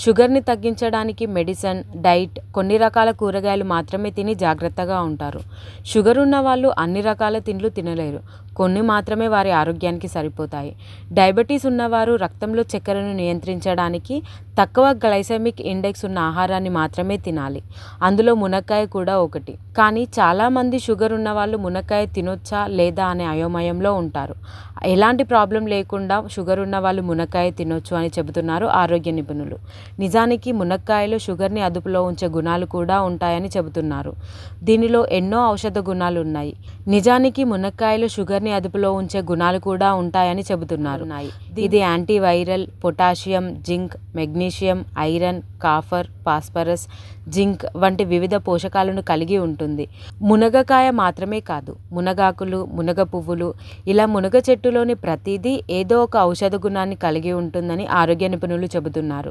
షుగర్ని తగ్గించడానికి medicine, diet, కొన్ని రకాల కూరగాయలు మాత్రమే తిని జాగ్రత్తగా ఉంటారు. షుగర్ ఉన్న వాళ్ళు అన్ని రకాల తిండ్లు తినలేరు. కొన్ని మాత్రమే వారి ఆరోగ్యానికి సరిపోతాయి. డయాబెటీస్ ఉన్నవారు రక్తంలో చక్కెరను నియంత్రించడానికి తక్కువ గ్లైసెమిక్ ఇండెక్స్ ఉన్న ఆహారాన్ని మాత్రమే తినాలి. అందులో మునక్కాయ కూడా ఒకటి. కానీ చాలామంది షుగర్ ఉన్నవాళ్ళు మునక్కాయ తినొచ్చా లేదా అనే అయోమయంలో ఉంటారు. ఎలాంటి ప్రాబ్లం లేకుండా షుగర్ ఉన్న వాళ్ళు మునక్కాయ తినొచ్చు అని చెబుతున్నారు ఆరోగ్య నిపుణులు. నిజానికి మునక్కాయలో షుగర్ని అదుపులో ఉంచే గుణాలు కూడా ఉంటాయని చెబుతున్నారు. దీనిలో ఎన్నో ఔషధ గుణాలు ఉన్నాయి. నిజానికి మునక్కాయలో షుగర్ని అదుపులో ఉంచే గుణాలు కూడా ఉంటాయని చెబుతున్నారు. ఇది antiviral, potassium, zinc, magnesium, iron, copper, phosphorus, zinc వంటి వివిధ పోషకాలను కలిగి ఉంటుంది. మునగకాయ మాత్రమే కాదు, మునగాకులు, మునగ పువ్వులు ఇలా మునగ చెట్టులోని ప్రతిదీ ఏదో ఒక ఔషధ గుణాన్ని కలిగి ఉంటుందని ఆరోగ్య నిపుణులు చెబుతున్నారు.